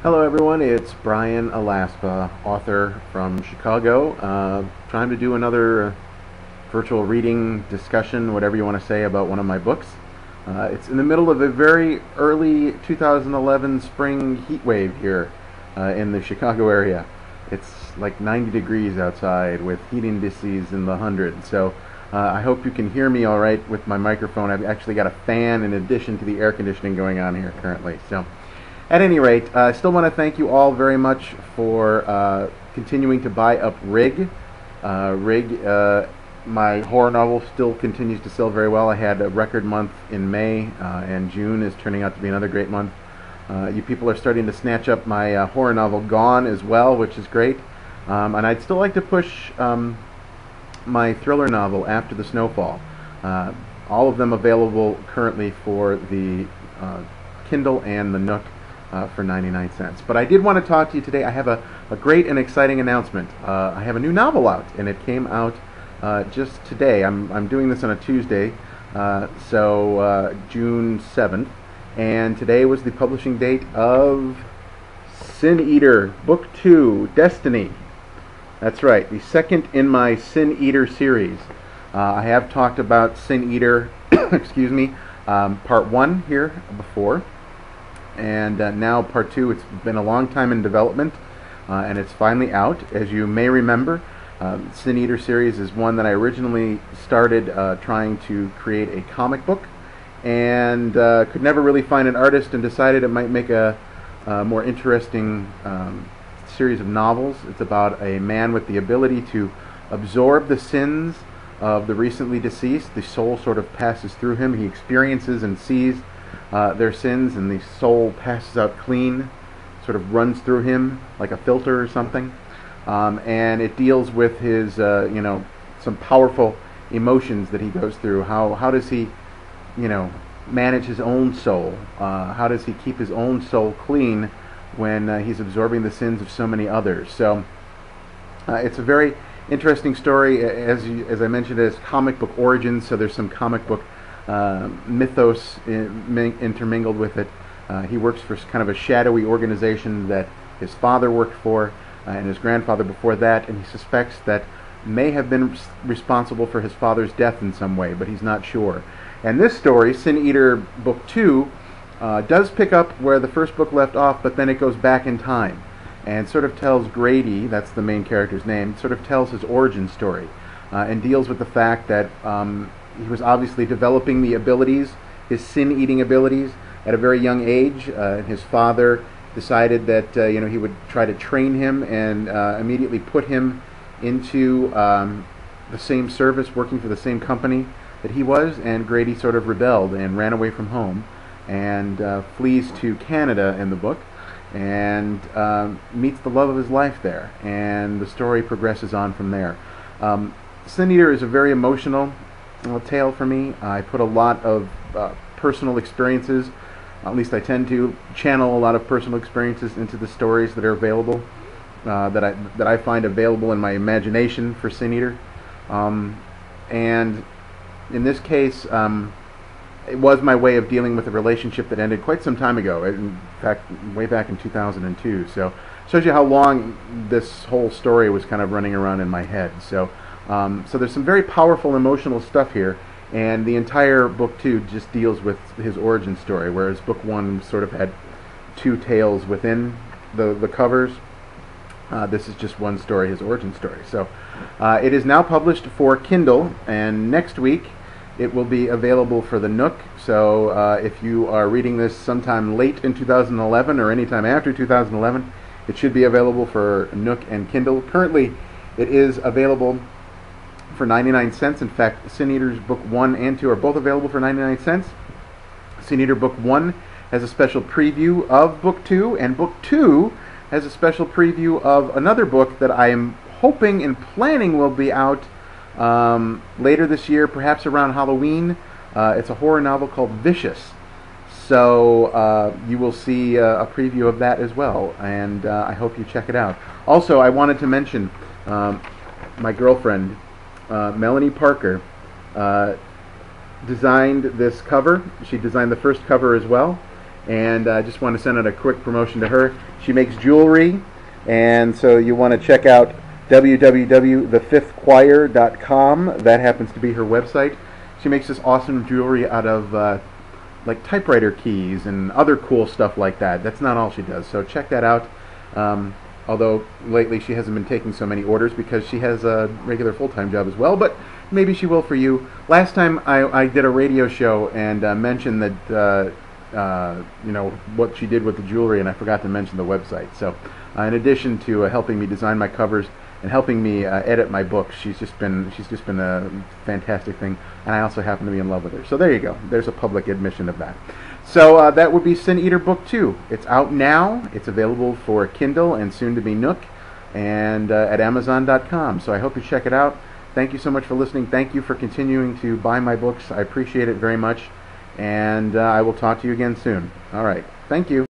Hello everyone, it's Bryan Alaspa, author from Chicago, trying to do another virtual reading discussion, whatever you want to say, about one of my books. It's in the middle of a very early 2011 spring heat wave here in the Chicago area. It's like 90 degrees outside with heat indices in the hundreds, so I hope you can hear me all right with my microphone. I've actually got a fan in addition to the air conditioning going on here currently. So, at any rate, I still want to thank you all very much for continuing to buy up Rig. My horror novel still continues to sell very well. I had a record month in May, and June is turning out to be another great month. You people are starting to snatch up my horror novel Gone as well, which is great. And I'd still like to push my thriller novel After the Snowfall. All of them available currently for the Kindle and the Nook for 99 cents. But I did want to talk to you today. I have a great and exciting announcement. I have a new novel out, and it came out just today. I'm doing this on a Tuesday, June 7th, and today was the publishing date of Sin Eater, Book 2, Destiny. That's right, the second in my Sin Eater series. I have talked about Sin Eater, excuse me, part 1 here before, and now part 2. It's been a long time in development, and it's finally out. As you may remember, Sin Eater series is one that I originally started trying to create a comic book, and could never really find an artist, and decided it might make a more interesting series of novels. It's about a man with the ability to absorb the sins of the recently deceased. The soul sort of passes through him. He experiences and sees their sins, and the soul passes out clean, sort of runs through him like a filter or something. And it deals with his, some powerful emotions that he goes through. How does he, manage his own soul? How does he keep his own soul clean when he's absorbing the sins of so many others? So it's a very interesting story. As I mentioned, it has comic book origins, so there's some comic book mythos intermingled with it. He works for kind of a shadowy organization that his father worked for, and his grandfather before that, and he suspects that may have been responsible for his father's death in some way, but he's not sure. And this story, Sin Eater Book 2, does pick up where the first book left off, but then it goes back in time and sort of tells Grady, that's the main character's name, sort of tells his origin story, and deals with the fact that he was obviously developing the abilities, his sin-eating abilities, at a very young age. His father decided that he would try to train him, and immediately put him into the same service, working for the same company that he was, and Grady sort of rebelled and ran away from home, and flees to Canada in the book, and meets the love of his life there, and the story progresses on from there. Sin Eater is a very emotional tale for me. I put a lot of personal experiences, at least I tend to channel a lot of personal experiences into the stories that are available, that I find available in my imagination for Sin Eater. And in this case, it was my way of dealing with a relationship that ended quite some time ago, in fact, way back in 2002. So it shows you how long this whole story was kind of running around in my head. So there's some very powerful emotional stuff here, and the entire book 2 just deals with his origin story, whereas book 1 sort of had 2 tales within the covers. This is just one story, his origin story. So it is now published for Kindle, and next week it will be available for the Nook. So if you are reading this sometime late in 2011 or anytime after 2011, it should be available for Nook and Kindle. Currently, it is available for 99 cents. In fact, Sin Eater's Book 1 and 2 are both available for 99 cents. Sin Eater Book 1 has a special preview of Book 2, and Book 2 has a special preview of another book that I am hoping and planning will be out later this year, perhaps around Halloween. It's a horror novel called Vicious. So you will see a preview of that as well, and I hope you check it out. Also, I wanted to mention my girlfriend, Melanie Parker, designed this cover. She designed the first cover as well, And I just want to send out a quick promotion to her. She makes jewelry, and so you want to check out www.thefifthchoir.com. That happens to be her website. She makes this awesome jewelry out of like typewriter keys and other cool stuff like that. That's not all she does, so check that out. Although lately she hasn't been taking so many orders because she has a regular full-time job as well, but maybe she will for you. Last time I did a radio show and mentioned that you know, what she did with the jewelry, and I forgot to mention the website. So in addition to helping me design my covers and helping me edit my books, she's just been a fantastic thing, and I also happen to be in love with her. So there you go. There's a public admission of that. So that would be Sin Eater Book 2. It's out now. It's available for Kindle and soon to be Nook, and at Amazon.com. So I hope you check it out. Thank you so much for listening. Thank you for continuing to buy my books. I appreciate it very much, and I will talk to you again soon. All right. Thank you.